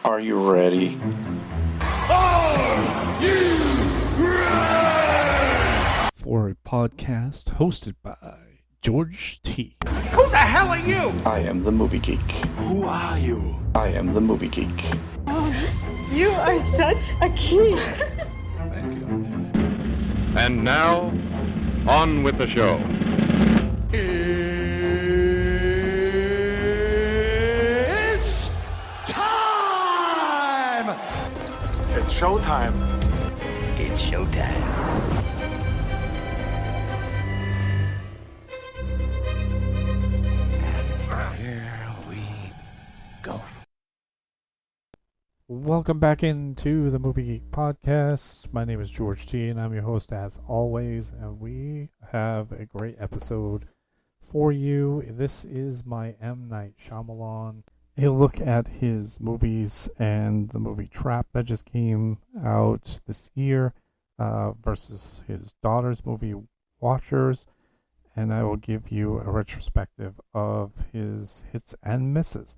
Are you ready? Are you ready? For a podcast hosted by George T. Who the hell are you? I am the movie geek. Who are you? I am the movie geek. You are such a geek. Thank you. And now, on with the show. It's time! It's showtime. It's showtime. Here we go. Welcome back into the Movie Geek Podcast. My name is George T, and I'm your host as always. And we have a great episode for you. This is my M. Night Shyamalan. A look at his movies and the movie Trap that just came out this year versus his daughter's movie Watchers. And I will give you a retrospective of his hits and misses.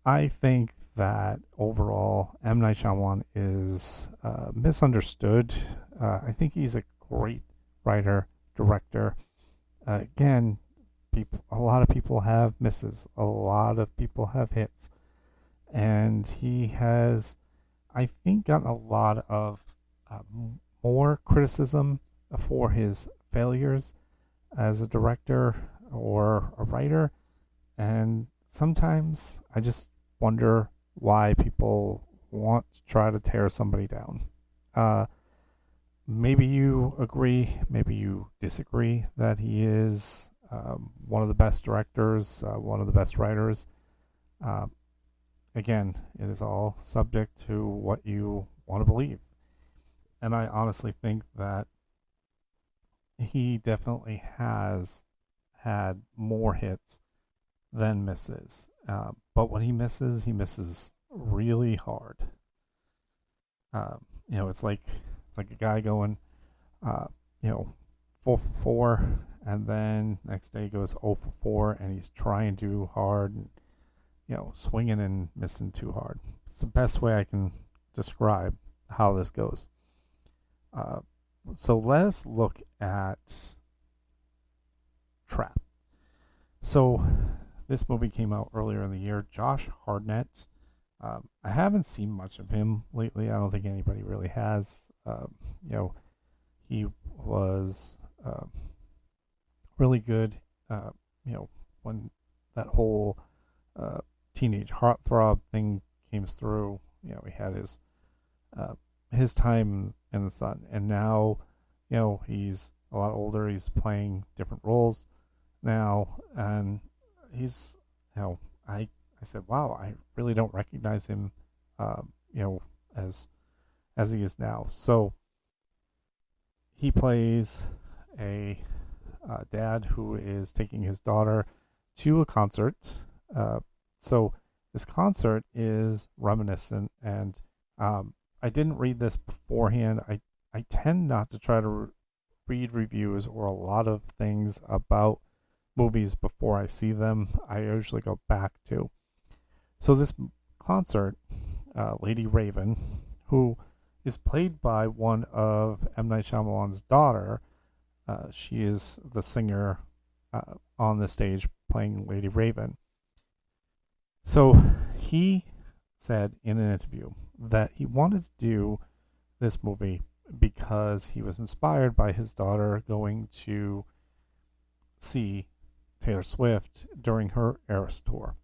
I think that overall M. Night Shyamalan is misunderstood. I think he's a great writer, director. Again, a lot of people have misses. A lot of people have hits. And he has, I think, gotten a lot of more criticism for his failures as a director or a writer. And sometimes I just wonder why people want to try to tear somebody down. Maybe you agree, maybe you disagree that he is one of the best directors, one of the best writers. Again, it is all subject to what you want to believe. And I honestly think that he definitely has had more hits than misses. But when he misses really hard. It's like a guy going, 4 for 4, and then next day goes 0 for 4, and he's trying too hard, and, swinging and missing too hard. It's the best way I can describe how this goes. So let us look at Trap. So this movie came out earlier in the year. Josh Hartnett. I haven't seen much of him lately. I don't think anybody really has. He was really good. When that whole teenage heartthrob thing came through, he had his time in the sun, and now, he's a lot older. He's playing different roles now, and he's, I said, wow, I really don't recognize him, as he is now. So he plays a dad who is taking his daughter to a concert. So this concert is reminiscent, and I didn't read this beforehand. I tend not to try to read reviews or a lot of things about movies before I see them. I usually go back to. So this concert, Lady Raven, who is played by one of M. Night Shyamalan's daughter, she is the singer on the stage playing Lady Raven. So he said in an interview that he wanted to do this movie because he was inspired by his daughter going to see Taylor Swift during her Eras tour.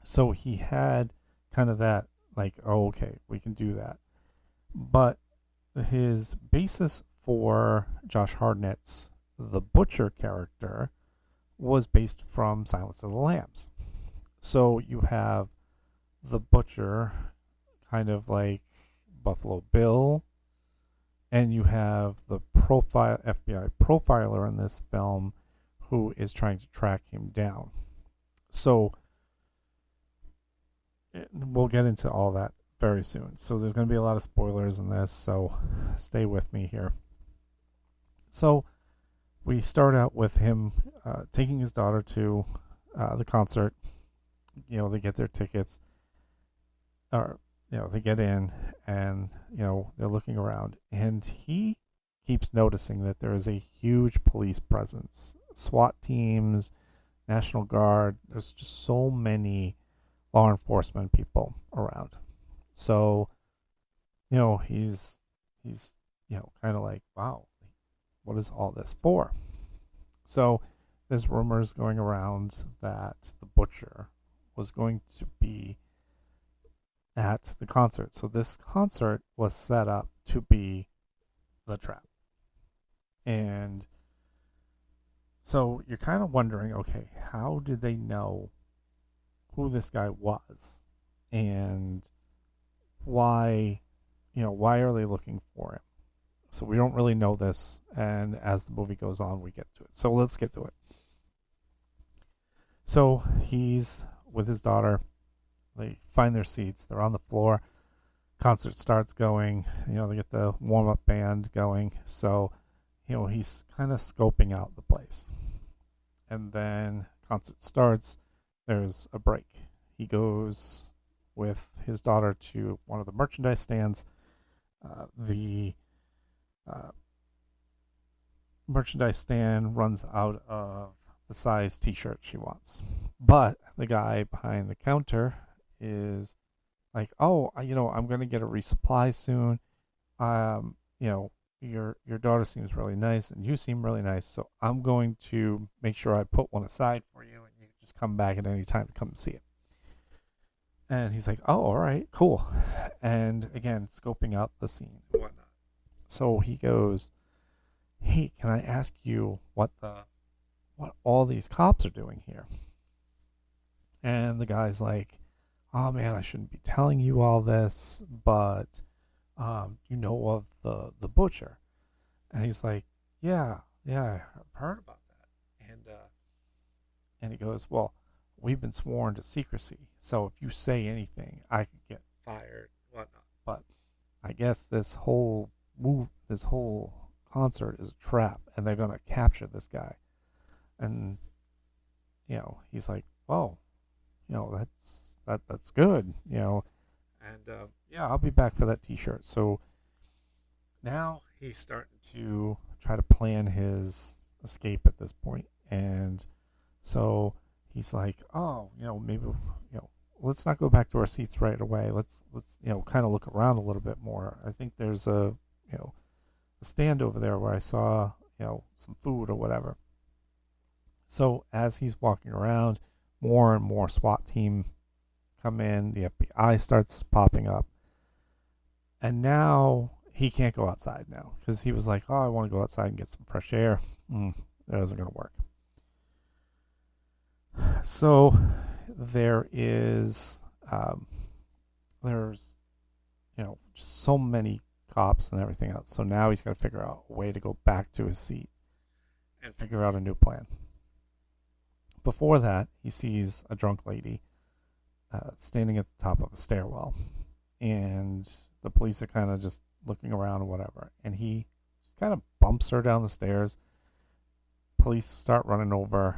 So he had kind of that, like, oh, okay, we can do that. But his basis for Josh Hartnett's The Butcher character was based from Silence of the Lambs. So you have the Butcher, kind of like Buffalo Bill, and you have the FBI profiler in this film who is trying to track him down. So we'll get into all that very soon. So there's going to be a lot of spoilers in this, so stay with me here. So we start out with him taking his daughter to the concert. They get their tickets. or they get in, and they're looking around, and he keeps noticing that there is a huge police presence, SWAT teams, National Guard. There's just so many law enforcement people around. So he's kind of like, wow, what is all this for? So there's rumors going around that the butcher was going to be at the concert. So this concert was set up to be the trap. And so you're kind of wondering, okay, how did they know who this guy was? And why are they looking for him? So we don't really know this, and as the movie goes on, we get to it. So let's get to it. So he's with his daughter. They find their seats. They're on the floor. Concert starts going. They get the warm-up band going. So, he's kind of scoping out the place. And then concert starts. There's a break. He goes with his daughter to one of the merchandise stands. The merchandise stand runs out of the size t-shirt she wants. But the guy behind the counter is like, oh, I'm going to get a resupply soon. Your daughter seems really nice and you seem really nice, so I'm going to make sure I put one aside for you, and you can just come back at any time to come and see it. And he's like, oh, all right, cool. And again, scoping out the scene and whatnot. So he goes, hey, can I ask you what all these cops are doing here? And the guy's like, oh man, I shouldn't be telling you all this, but you know of the butcher? And he's like, yeah, I've heard about that. And he goes, well, we've been sworn to secrecy, so if you say anything, I could get fired, whatnot. But I guess this whole concert is a trap, and they're gonna capture this guy. And he's like, well, that's good, and yeah, I'll be back for that t-shirt. So now he's starting to try to plan his escape at this point. And so he's like, oh, maybe, let's not go back to our seats right away. Let's kind of look around a little bit more. I think there's a stand over there where I saw, some food or whatever. So as he's walking around, more and more SWAT team come in. The FBI starts popping up. And now he can't go outside now because he was like, oh, I want to go outside and get some fresh air. That isn't going to work. So there's just so many cops and everything else. So now he's got to figure out a way to go back to his seat and figure out a new plan. Before that, he sees a drunk lady standing at the top of a stairwell, and the police are kind of just looking around or whatever, and he just kind of bumps her down the stairs. Police start running over,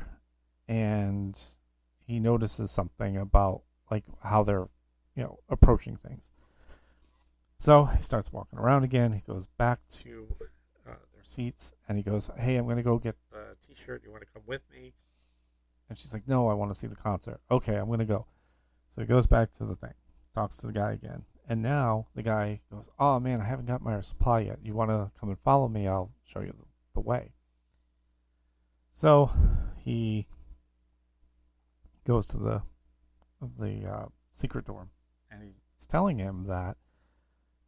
and he notices something about like how they're approaching things. So he starts walking around again. He goes back to their seats, and he goes, hey, I'm going to go get the t-shirt. You want to come with me? And she's like, no, I want to see the concert. Okay, I'm going to go. So he goes back to the thing, talks to the guy again. And now the guy goes, oh man, I haven't got my supply yet. You want to come and follow me? I'll show you the way. So he goes to the secret door, and he's telling him that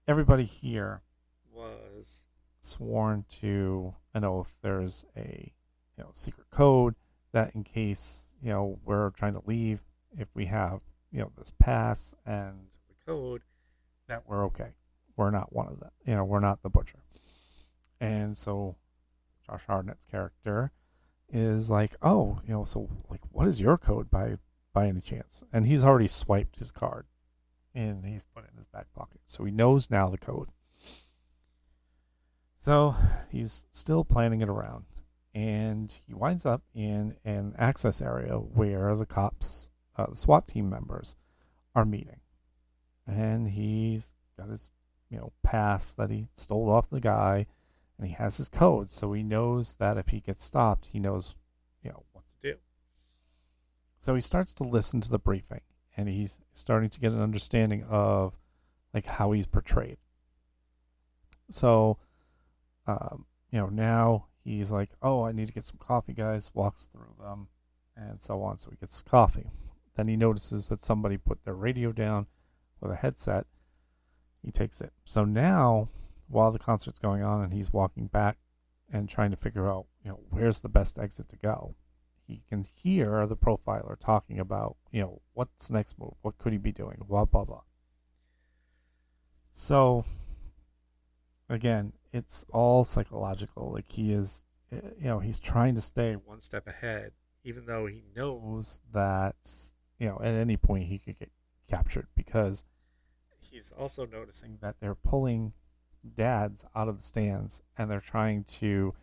everybody here was sworn to an oath. There's a secret code that in case we're trying to leave, if we have this pass and the code, that we're okay. We're not one of them. We're not the butcher. And so Josh Hartnett's character is like, oh, so like, what is your code by any chance? And he's already swiped his card and he's put it in his back pocket, so he knows now the code. So he's still planning it around, and he winds up in an access area where the cops, the SWAT team members, are meeting. and he's got his, pass that he stole off the guy, and he has his code, so he knows that if he gets stopped, he knows, what to do. So he starts to listen to the briefing, and he's starting to get an understanding of like how he's portrayed. So, now he's like, oh, I need to get some coffee, guys. Walks through them, and so on. So he gets coffee. Then he notices that somebody put their radio down with a headset. He takes it. So now, while the concert's going on and he's walking back and trying to figure out, where's the best exit to go, he can hear the profiler talking about, what's the next move? What could he be doing? Blah, blah, blah. So, again, it's all psychological. Like he is, he's trying to stay one step ahead, even though he knows that, at any point he could get captured, because he's also noticing that they're pulling dads out of the stands and they're trying to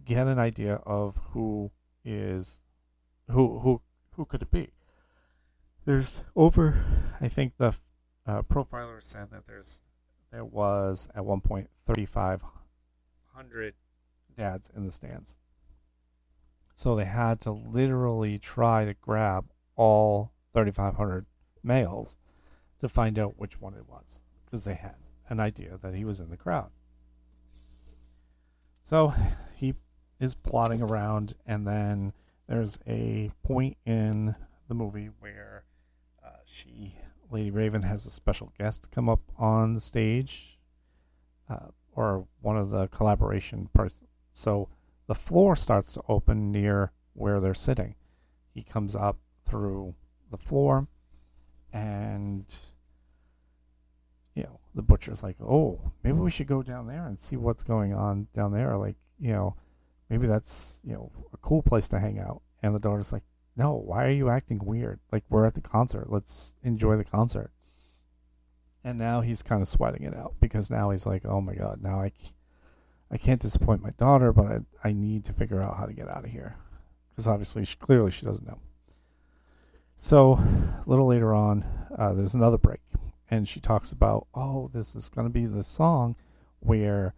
get an idea of who could it be. There's over, I think the profiler said that there was at one point 3,500 dads in the stands. So they had to literally try to grab all 3,500 males to find out which one it was, because they had an idea that he was in the crowd. So he is plotting around, and then there's a point in the movie where Lady Raven has a special guest come up on the stage, or one of the collaboration parts. So the floor starts to open near where they're sitting. He comes up through the floor, and the butcher's like, oh, maybe we should go down there and see what's going on down there. Like, maybe that's, a cool place to hang out. And the daughter's like, no, why are you acting weird? Like, we're at the concert. Let's enjoy the concert. And now he's kind of sweating it out, because now he's like, oh my God, now I can't disappoint my daughter, but I need to figure out how to get out of here. Because obviously, clearly she doesn't know. So a little later on, there's another break. And she talks about, oh, this is going to be the song where,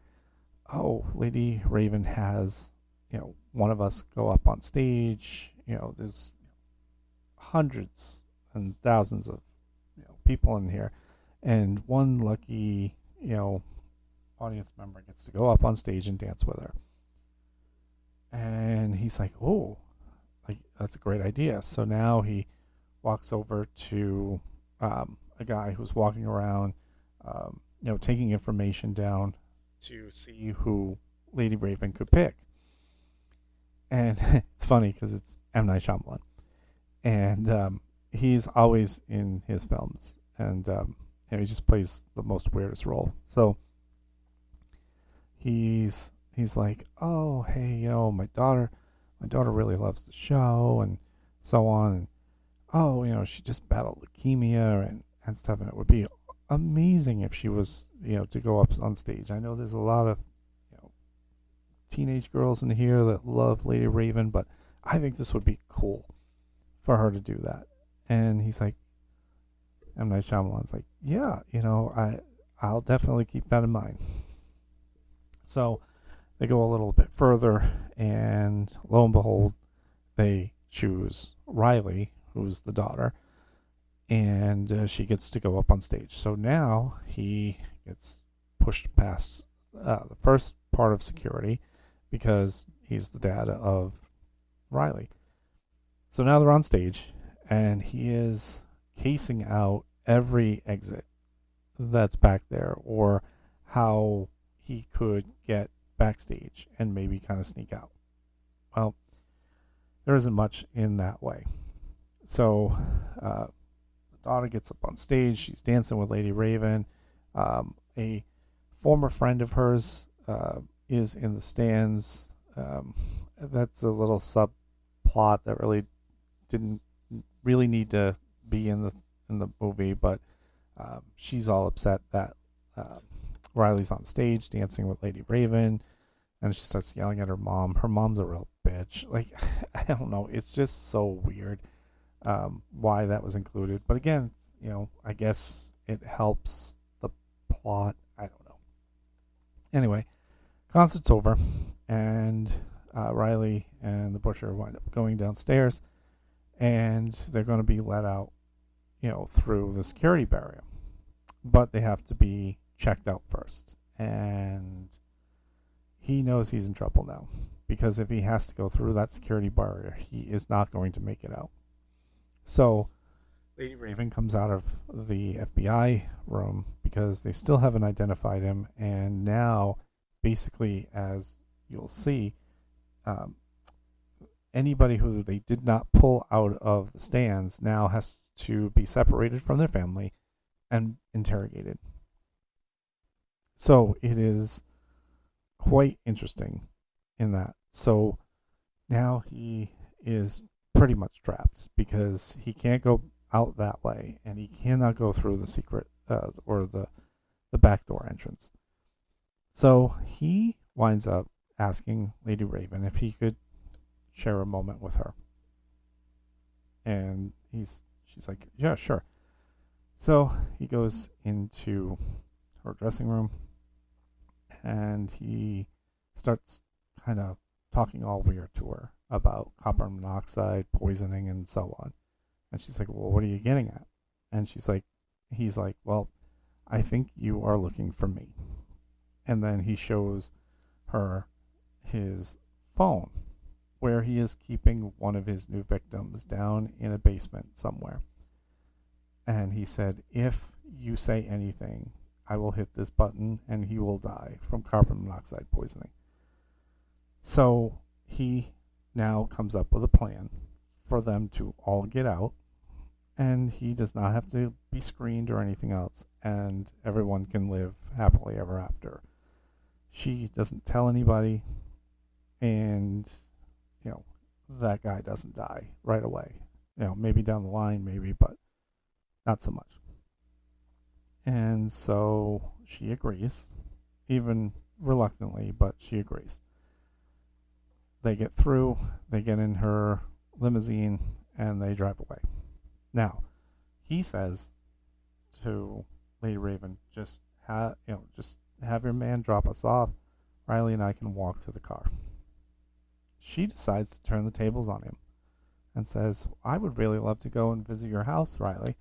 oh, Lady Raven has, one of us go up on stage. There's hundreds and thousands of, people in here. And one lucky, audience member gets to go up on stage and dance with her. And he's like, oh, like that's a great idea. So now he walks over to a guy who's walking around, taking information down to see who Lady Raven could pick. And it's funny because it's M. Night Shyamalan. And he's always in his films. And he just plays the most weirdest role. So he's like, oh, hey, my daughter really loves the show and so on. And, oh, she just battled leukemia and stuff. And it would be amazing if she was, to go up on stage. I know there's a lot of, teenage girls in here that love Lady Raven, but I think this would be cool for her to do that. And he's like, M. Night Shyamalan's like, yeah, I'll definitely keep that in mind. So they go a little bit further, and lo and behold, they choose Riley, who's the daughter, and she gets to go up on stage. So now he gets pushed past the first part of security, because he's the dad of Riley. So now they're on stage, and he is casing out every exit that's back there, or how he could get backstage and maybe kind of sneak out. Well, there isn't much in that way. So the daughter gets up on stage. She's dancing with Lady Raven. A former friend of hers is in the stands. That's a little subplot that really didn't really need to be in the movie, but she's all upset that Riley's on stage dancing with Lady Raven, and she starts yelling at her mom. Her mom's a real bitch. Like, I don't know. It's just so weird why that was included. But again, I guess it helps the plot. I don't know. Anyway, concert's over, and Riley and the butcher wind up going downstairs, and they're going to be let out, through the security barrier. But they have to be checked out first. And he knows he's in trouble now, because if he has to go through that security barrier, he is not going to make it out. So Lady Raven comes out of the FBI room because they still haven't identified him, and now, basically, as you'll see, anybody who they did not pull out of the stands now has to be separated from their family and interrogated. So it is quite interesting in that. So now he is pretty much trapped because he can't go out that way, and he cannot go through the secret or the backdoor entrance. So he winds up asking Lady Raven if he could share a moment with her, and she's like, yeah, sure. So he goes into her dressing room, and he starts kind of talking all weird to her about copper monoxide poisoning and so on. And she's like, well, what are you getting at? And he's like, well, I think you are looking for me. And then he shows her his phone, where he is keeping one of his new victims down in a basement somewhere. And he said, if you say anything, I will hit this button and he will die from carbon monoxide poisoning. So he now comes up with a plan for them to all get out, and he does not have to be screened or anything else, and everyone can live happily ever after. She doesn't tell anybody, and that guy doesn't die right away. Maybe down the line, maybe, but not so much. And so she agrees, even reluctantly, but she agrees. They get through, they get in her limousine, and they drive away. Now, he says to Lady Raven, just have your man drop us off. Riley and I can walk to the car. She decides to turn the tables on him and says, I would really love to go and visit your house, Riley.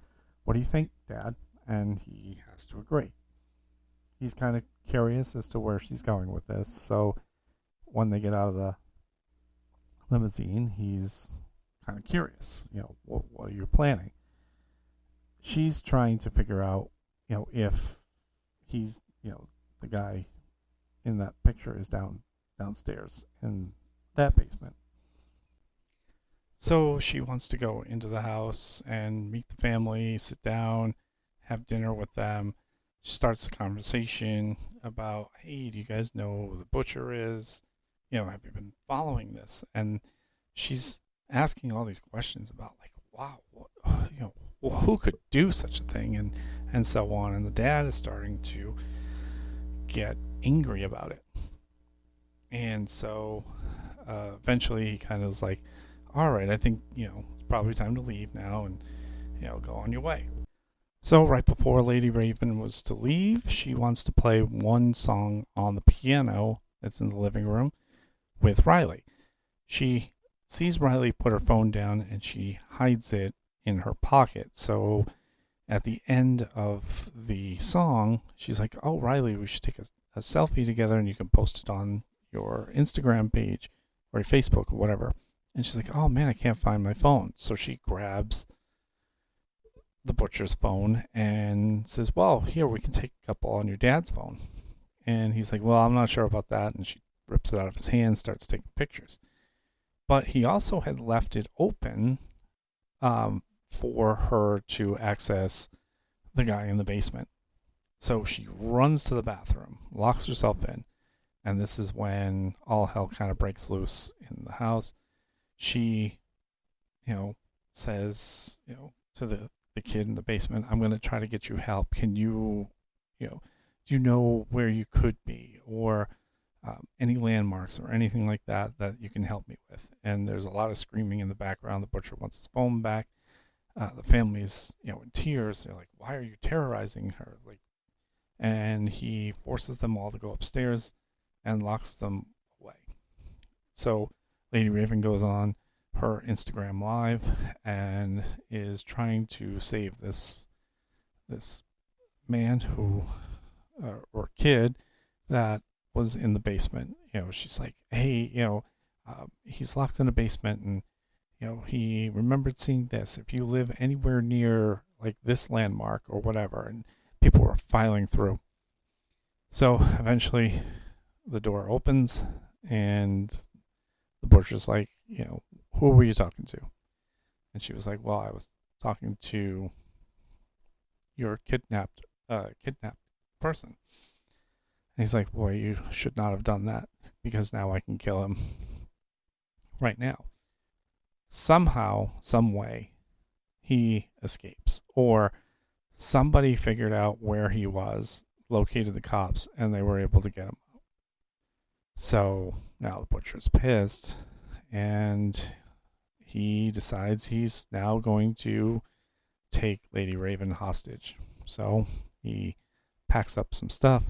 What do you think, Dad? And he has to agree. He's kind of curious as to where she's going with this. So when they get out of the limousine, he's kind of curious. What are you planning? She's trying to figure out, if he's, the guy in that picture is downstairs in that basement. So she wants to go into the house and meet the family, sit down, have dinner with them. She starts the conversation about, hey, do you guys know who the butcher is? Have you been following this? And she's asking all these questions about, like, wow, who could do such a thing, and so on. And the dad is starting to get angry about it. And so eventually he kind of is like, all right, I think, it's probably time to leave now and, go on your way. So right before Lady Raven was to leave, she wants to play one song on the piano that's in the living room with Riley. She sees Riley put her phone down, and she hides it in her pocket. So at the end of the song, she's like, oh, Riley, we should take a selfie together, and you can post it on your Instagram page or your Facebook or whatever. And she's like, oh, man, I can't find my phone. So she grabs the butcher's phone and says, well, here, we can take a couple on your dad's phone. And he's like, well, I'm not sure about that. And she rips it out of his hand, starts taking pictures. But he also had left it open for her to access the guy in the basement. So she runs to the bathroom, locks herself in, and this is when all hell kind of breaks loose in the house. She, says, to the kid in the basement, I'm going to try to get you help. Can you, do you know where you could be, or any landmarks or anything like that you can help me with? And there's a lot of screaming in the background. The butcher wants his phone back. the family's, in tears. They're like, "Why are you terrorizing her?" Like, and he forces them all to go upstairs and locks them away. So Lady Raven goes on her Instagram live and is trying to save this man who or kid that was in the basement. She's like, "Hey, he's locked in the basement, and he remembered seeing this. If you live anywhere near like this landmark or whatever," and people were filing through. So eventually the door opens and the butcher's like, "Who were you talking to?" And she was like, "Well, I was talking to your kidnapped person." And he's like, "Boy, you should not have done that, because now I can kill him right now." Somehow, some way, he escapes, or somebody figured out where he was, located the cops, and they were able to get him out. So now the butcher's pissed, and he decides he's now going to take Lady Raven hostage. So he packs up some stuff,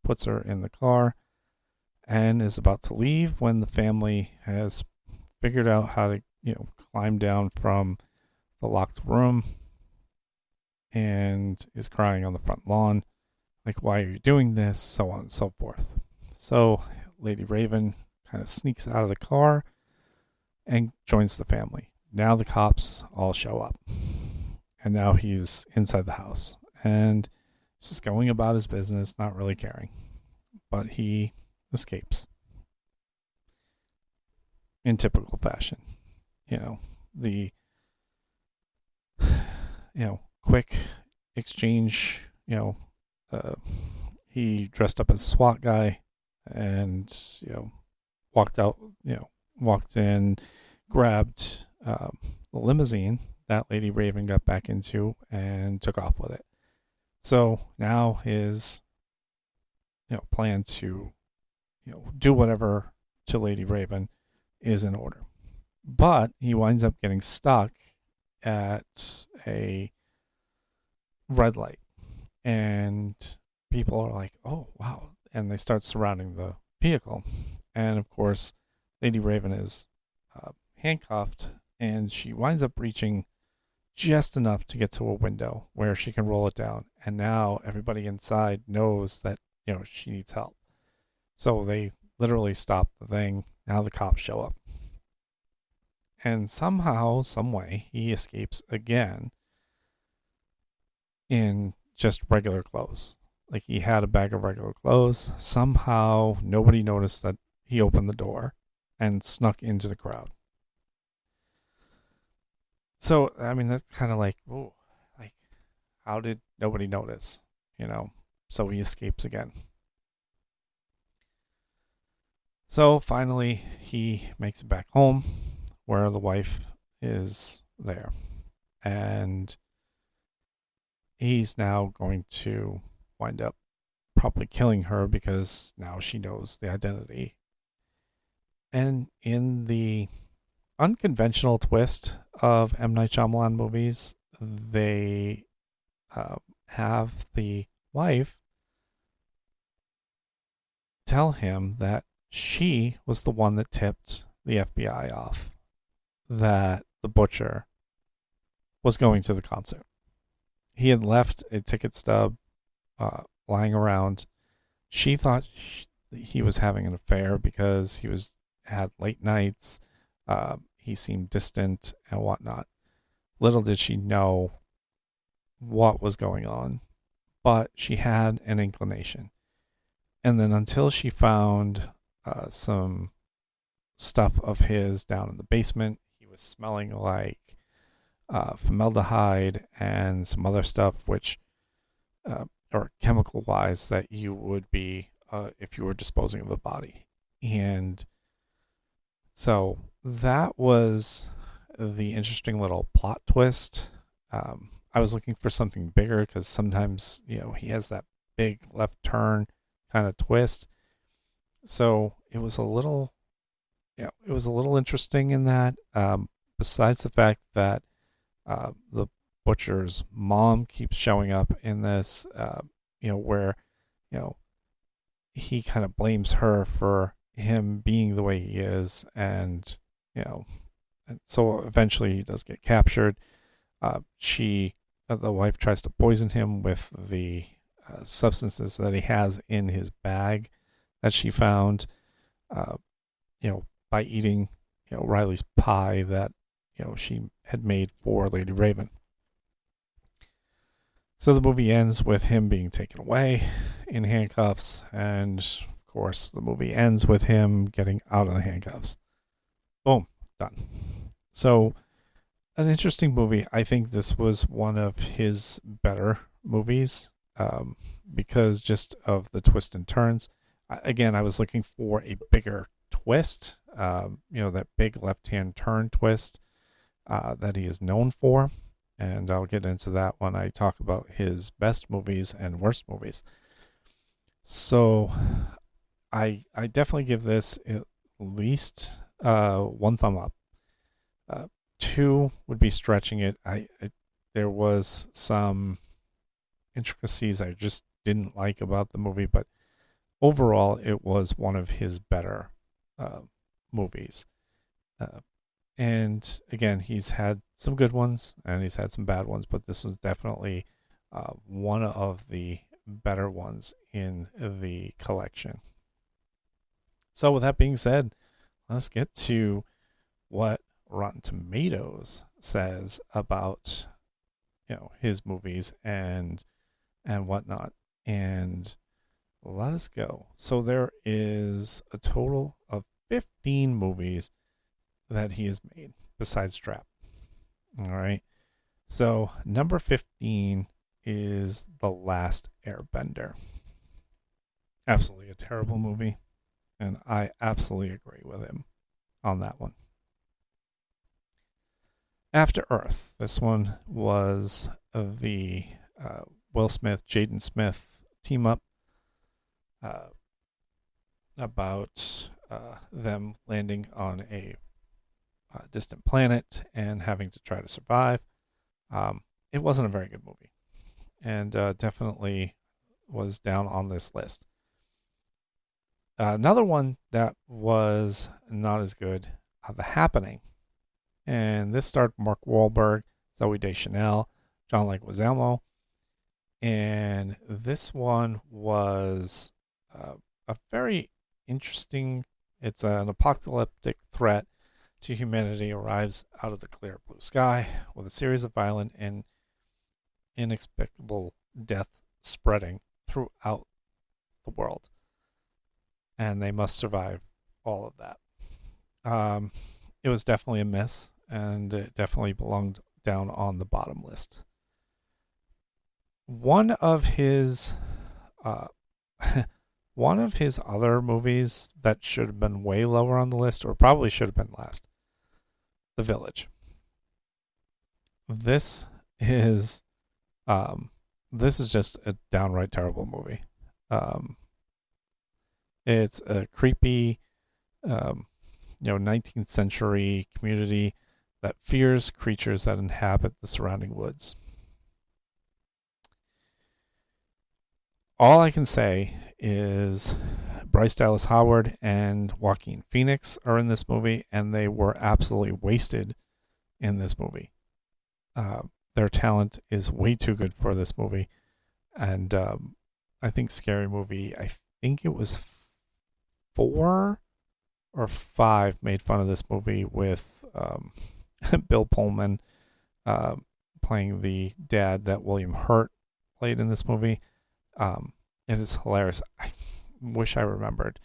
puts her in the car, and is about to leave when the family has figured out how to, climb down from the locked room, and is crying on the front lawn, like, "Why are you doing this?" So on and so forth. So Lady Raven kind of sneaks out of the car and joins the family. Now the cops all show up, and now he's inside the house and just going about his business, not really caring. But he escapes in typical fashion. The quick exchange. He dressed up as a SWAT guy and walked out. Walked in, grabbed the limousine that Lady Raven got back into, and took off with it. So now his plan to do whatever to Lady Raven is in order. But he winds up getting stuck at a red light, and people are like, "Oh, wow." And they start surrounding the vehicle. And of course, Lady Raven is handcuffed, and she winds up reaching just enough to get to a window where she can roll it down. And now everybody inside knows that, she needs help. So they literally stop the thing. Now the cops show up. And somehow, some way, he escapes again in just regular clothes. Like, he had a bag of regular clothes. Somehow nobody noticed that he opened the door and snuck into the crowd. So, I mean, that's kind of like, ooh, like, how did nobody notice? So he escapes again. So finally, he makes it back home, where the wife is there. And he's now going to wind up probably killing her, because now she knows the identity. And in the unconventional twist of M. Night Shyamalan movies, they have the wife tell him that she was the one that tipped the FBI off that the butcher was going to the concert. He had left a ticket stub lying around. She thought he was having an affair because he had late nights. He seemed distant and whatnot. Little did she know what was going on, but she had an inclination. And then until she found some stuff of his down in the basement, he was smelling like formaldehyde and some other stuff, which or chemical wise, that you would be if you were disposing of a body. And so that was the interesting little plot twist. I was looking for something bigger, because sometimes he has that big left turn kind of twist. So it was a little interesting in that. Besides the fact that The butcher's mom keeps showing up in this, where, you know, he kind of blames her for him being the way he is, and so eventually he does get captured. The wife tries to poison him with the substances that he has in his bag that she found, by eating, Riley's pie that, she had made for Lady Raven. So the movie ends with him being taken away in handcuffs, and of course the movie ends with him getting out of the handcuffs. Boom, done. So, an interesting movie. I think this was one of his better movies, because just of the twists and turns. Again, I was looking for a bigger twist, that big left-hand turn twist that he is known for. And I'll get into that when I talk about his best movies and worst movies. So I definitely give this at least 1 thumb up. 2 would be stretching it. There was some intricacies I just didn't like about the movie, but overall it was one of his better movies. And again, he's had some good ones and he's had some bad ones, but this was definitely one of the better ones in the collection. So with that being said, let's get to what Rotten Tomatoes says about his movies and whatnot. And let us go. So there is a total of 15 movies that he has made besides Trap. All right. So number 15 is The Last Airbender. Absolutely a terrible movie, and I absolutely agree with him on that one. After Earth. This one was the Will Smith, Jaden Smith team up about them landing on a distant planet and having to try to survive. It wasn't a very good movie, and definitely was down on this list. Another one that was not as good, The Happening. And this starred Mark Wahlberg, Zooey Deschanel, John Leguizamo. And this one was a very interesting, it's an apocalyptic threat to humanity arrives out of the clear blue sky with a series of violent and inexplicable death spreading throughout the world. And they must survive all of that. It was definitely a miss, and it definitely belonged down on the bottom list. One of his other movies that should have been way lower on the list, or probably should have been last, The Village. This is just a downright terrible movie. It's a creepy, 19th century community that fears creatures that inhabit the surrounding woods. All I can say is Bryce Dallas Howard and Joaquin Phoenix are in this movie, and they were absolutely wasted in this movie. Their talent is way too good for this movie. And I think Scary Movie, I think it was 4 or 5 made fun of this movie with Bill Pullman playing the dad that William Hurt played in this movie. It is hilarious. I wish I remembered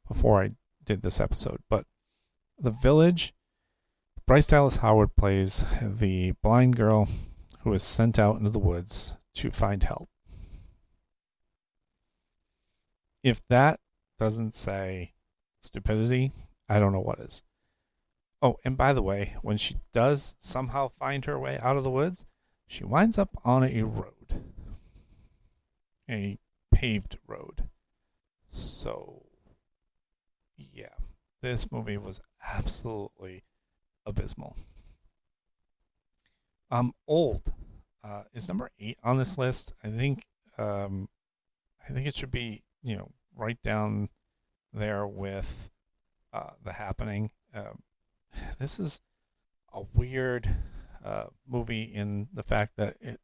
before I did this episode. But The Village, Bryce Dallas Howard plays the blind girl who is sent out into the woods to find help. If that doesn't say stupidity, I don't know what is. Oh, and by the way, when she does somehow find her way out of the woods, she winds up on a road. A paved road. So, yeah, this movie was absolutely abysmal. Old is number 8 on this list. I think it should be, right down there with The Happening. This is a weird movie in the fact that it,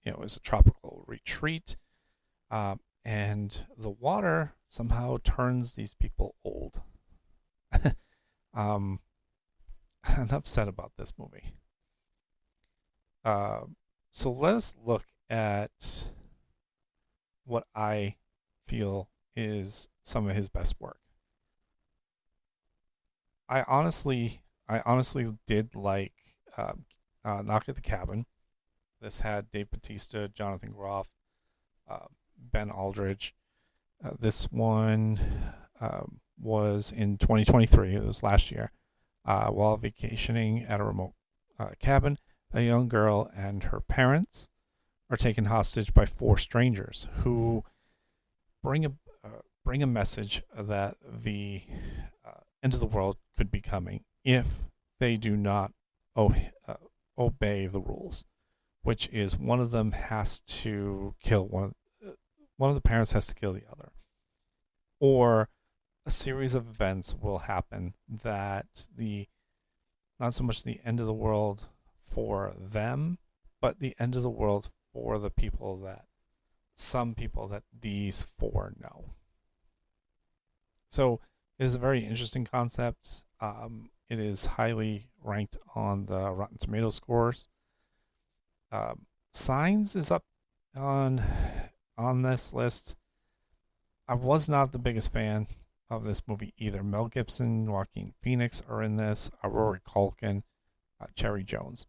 is a tropical retreat, and the water somehow turns these people old. I'm upset about this movie. So let us look at what I feel is some of his best work. I honestly did like Knock at the Cabin. This had Dave Bautista, Jonathan Groff, Ben Aldridge. This one was in 2023. It was last year. While vacationing at a remote cabin, a young girl and her parents are taken hostage by 4 strangers who bring a message that the end of the world could be coming if they do not obey the rules, which is one of them has to kill one of the parents has to kill the other, or a series of events will happen that not so much the end of the world for them, but the end of the world for some people that these 4 know. So it is a very interesting concept. It is highly ranked on the Rotten Tomatoes scores. Signs is up on this list. I was not the biggest fan of this movie either. Mel Gibson, Joaquin Phoenix are in this. Rory Culkin, Cherry Jones.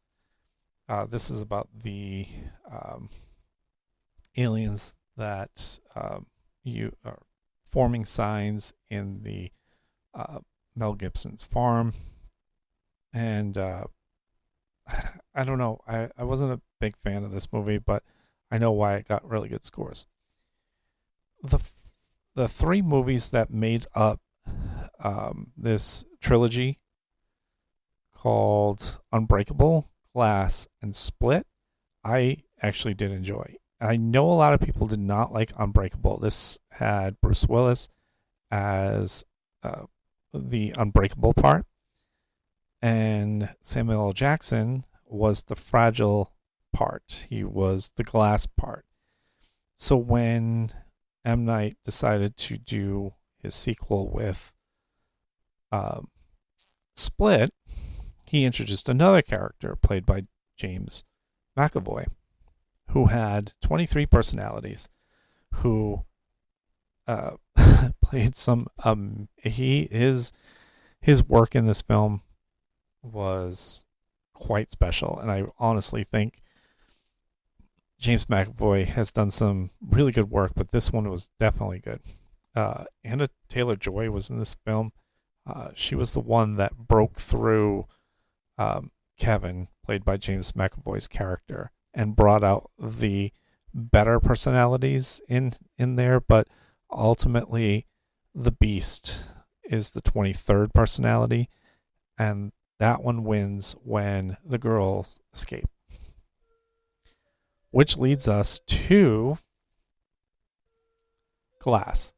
This is about the aliens that you are forming signs in the Mel Gibson's farm. And I don't know. I wasn't a big fan of this movie, but I know why it got really good scores. The 3 movies that made up this trilogy, called Unbreakable, Glass, and Split, I actually did enjoy. I know a lot of people did not like Unbreakable. This had Bruce Willis as the unbreakable part, and Samuel L. Jackson was the fragile part. He was the glass part. So when M. Night decided to do his sequel with Split, he introduced another character played by James McAvoy, who had 23 personalities, who played some his work in this film was quite special, and I honestly think James McAvoy has done some really good work, but this one was definitely good. Anna Taylor-Joy was in this film. She was the one that broke through Kevin, played by James McAvoy's character, and brought out the better personalities in there, but ultimately the Beast is the 23rd personality, and that one wins when the girls escape. Which leads us to Glass.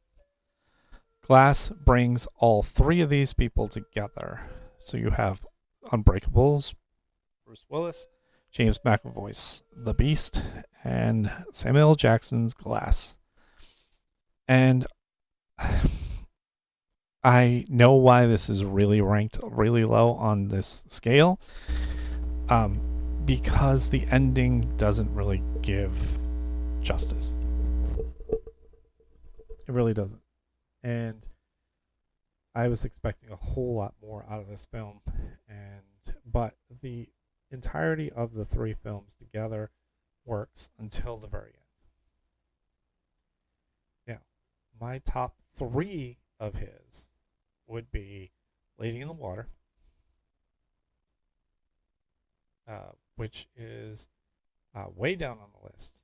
Glass brings all 3 of these people together. So you have Unbreakables, Bruce Willis, James McAvoy's The Beast, and Samuel L. Jackson's Glass. And I know why this is really ranked really low on this scale. Because the ending doesn't really give justice. It really doesn't. And I was expecting a whole lot more out of this film, but the entirety of the 3 films together works until the very end. Now, my top 3 of his would be Lady in the Water, which is way down on the list.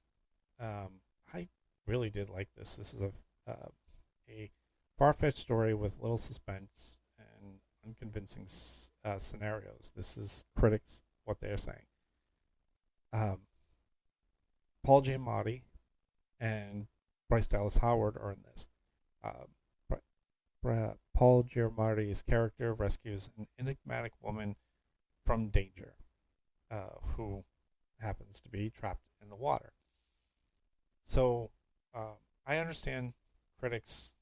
I really did like this. This is a far-fetched story with little suspense and unconvincing scenarios. This is critics, what they're saying. Paul Giamatti and Bryce Dallas Howard are in this. Paul Giamatti's character rescues an enigmatic woman from danger, who happens to be trapped in the water. So I understand critics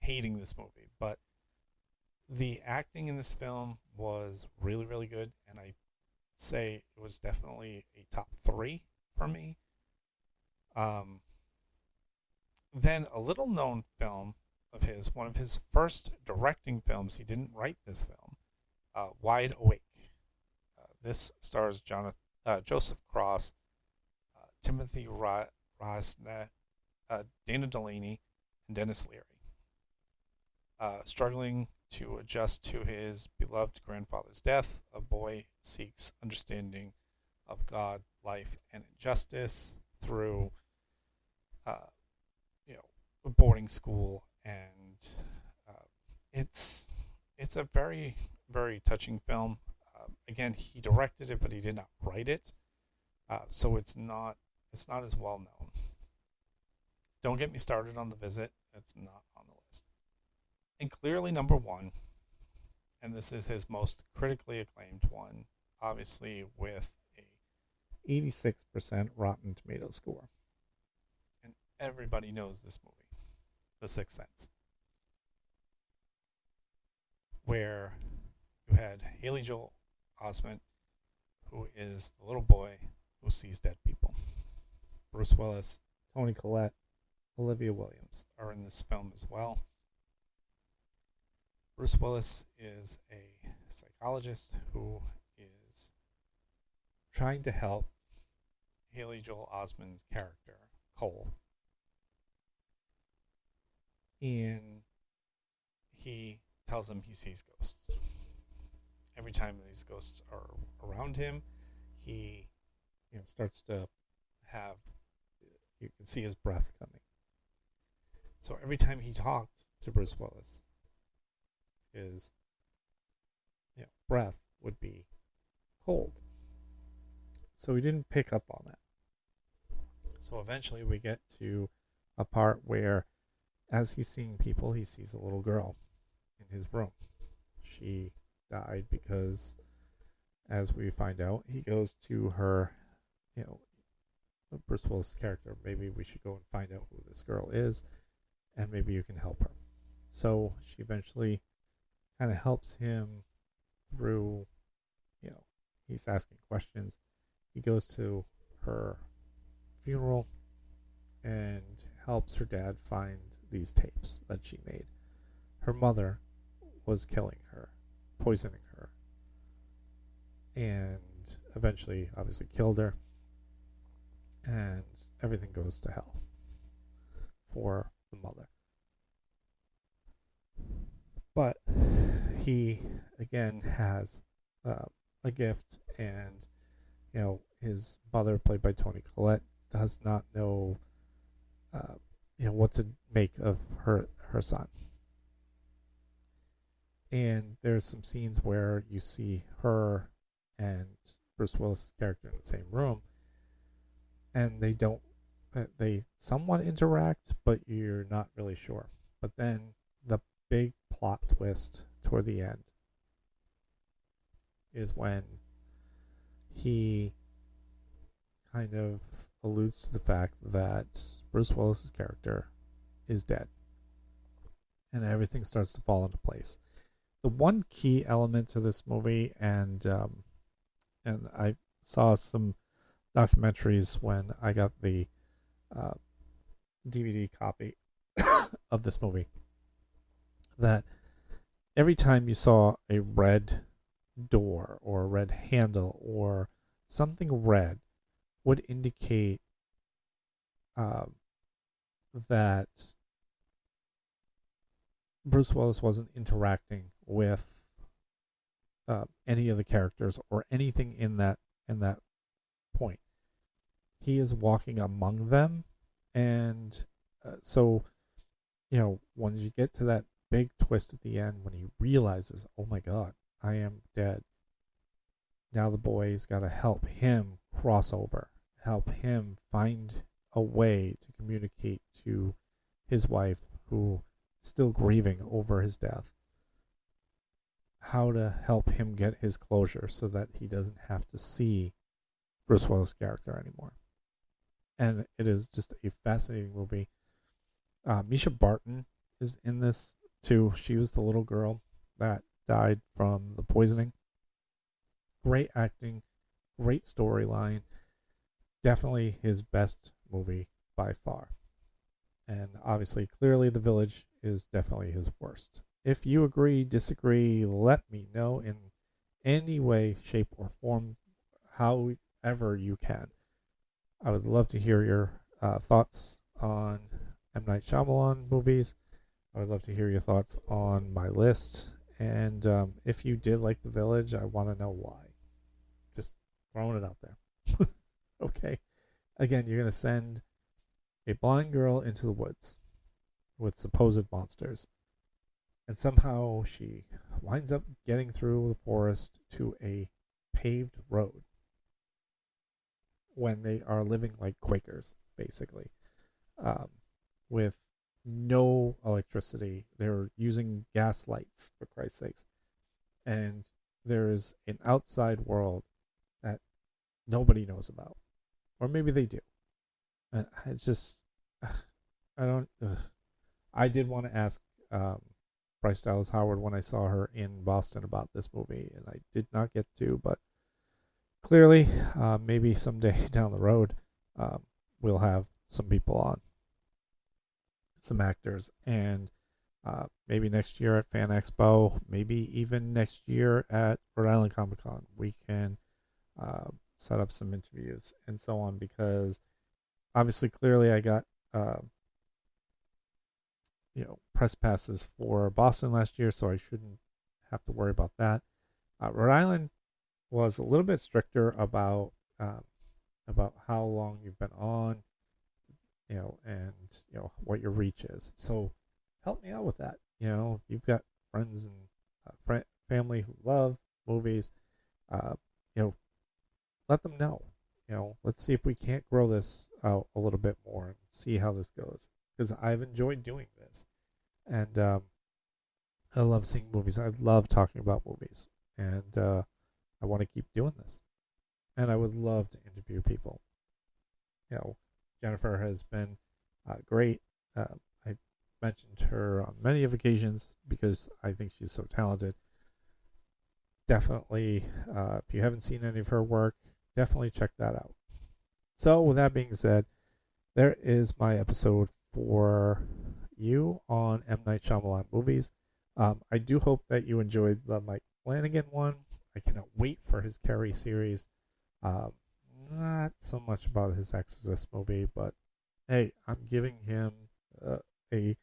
hating this movie, but the acting in this film was really, really good, and I say it was definitely a top 3 for me. Then a little known film of his, one of his first directing films, he didn't write this film, Wide Awake. This stars Joseph Cross, Timothy Rosnet, Dana Delaney, and Dennis Leary. Struggling to adjust to his beloved grandfather's death, a boy seeks understanding of God, life, and injustice through, a boarding school, and it's a very, very touching film. Again, he directed it, but he did not write it, so it's not as well known. Don't get me started on The Visit; it's not on the list. And clearly number 1, and this is his most critically acclaimed one, obviously with a 86% Rotten Tomatoes score. And everybody knows this movie, The Sixth Sense, where you had Haley Joel Osment, who is the little boy who sees dead people. Bruce Willis, Toni Collette, Olivia Williams are in this film as well. Bruce Willis is a psychologist who is trying to help Haley Joel Osment's character, Cole. And he tells him he sees ghosts. Every time these ghosts are around him, he starts to have, you can see his breath coming. So every time he talked to Bruce Willis, his breath would be cold. So he didn't pick up on that. So eventually we get to a part where, as he's seeing people, he sees a little girl in his room. She died because, as we find out, he goes to her, Bruce Willis' character, maybe we should go and find out who this girl is, and maybe you can help her. So she eventually kind of helps him through, he's asking questions. He goes to her funeral and helps her dad find these tapes that she made. Her mother was killing her, poisoning her, and eventually obviously killed her, and everything goes to hell for the mother. But he again has a gift, and his mother, played by Toni Collette, does not know what to make of her son. And there's some scenes where you see her and Bruce Willis' character in the same room, and they somewhat interact, but you're not really sure. But then the big plot twist toward the end is when he kind of alludes to the fact that Bruce Willis' character is dead, and everything starts to fall into place. The one key element to this movie, and I saw some documentaries when I got the DVD copy of this movie, that every time you saw a red door or a red handle or something red would indicate that Bruce Willis wasn't interacting with any of the characters or anything in that point. He is walking among them, and so when you get to that big twist at the end, when he realizes, oh my God, I am dead. Now the boy's got to help him crossover, help him find a way to communicate to his wife, who is still grieving over his death, how to help him get his closure so that he doesn't have to see Bruce Willis' character anymore. And it is just a fascinating movie. Misha Barton is in this too. She was the little girl that died from the poisoning. Great acting, great storyline. Definitely his best movie by far. And obviously, clearly, The Village is definitely his worst. If you agree, disagree, let me know in any way, shape, or form, however you can. I would love to hear your thoughts on M. Night Shyamalan movies. I would love to hear your thoughts on my list. And if you did like The Village, I want to know why. Just throwing it out there. Okay. Again, you're going to send a blind girl into the woods with supposed monsters. And somehow she winds up getting through the forest to a paved road when they are living like Quakers, basically, with no electricity. They're using gas lights, for Christ's sakes. And there's an outside world that nobody knows about. Or maybe they do. I did want to ask Bryce Dallas Howard when I saw her in Boston about this movie, and I did not get to, but clearly, maybe someday down the road, we'll have some people on, some actors, and maybe next year at Fan Expo, maybe even next year at Rhode Island Comic Con, we can set up some interviews and so on, because obviously, clearly, I got press passes for Boston last year, so I shouldn't have to worry about that. Rhode Island was a little bit stricter about how long you've been on, and what your reach is. So help me out with that. You've got friends and family who love movies. Let them know. Let's see if we can't grow this out a little bit more and see how this goes. Because I've enjoyed doing this. And I love seeing movies. I love talking about movies. And I want to keep doing this. And I would love to interview people. Jennifer has been great. I mentioned her on many of occasions because I think she's so talented. Definitely, if you haven't seen any of her work, definitely check that out. So, with that being said, there is my episode for you on M. Night Shyamalan movies. I do hope that you enjoyed the Mike Flanagan one. I cannot wait for his Carrie series. Not so much about his Exorcist movie, but hey, I'm giving him a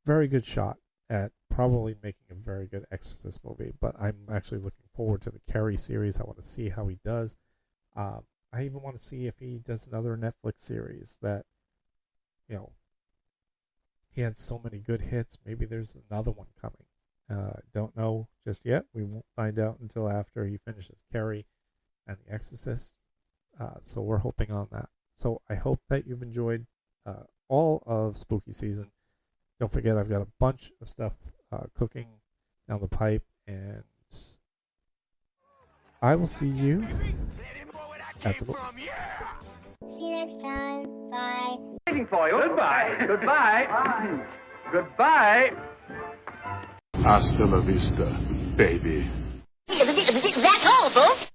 very good shot at probably making a very good Exorcist movie. But I'm actually looking forward to the Carrie series. I want to see how he does. I even want to see if he does another Netflix series that, he had so many good hits. Maybe there's another one coming. Don't know just yet. We won't find out until after he finishes Carrie and The Exorcist. So we're hoping on that. So I hope that you've enjoyed all of spooky season. Don't forget, I've got a bunch of stuff cooking down the pipe, and I will see you at the movies. See you next time. Bye. Waiting for you. Goodbye. Goodbye. Goodbye. Hasta la vista, baby. That's all, folks.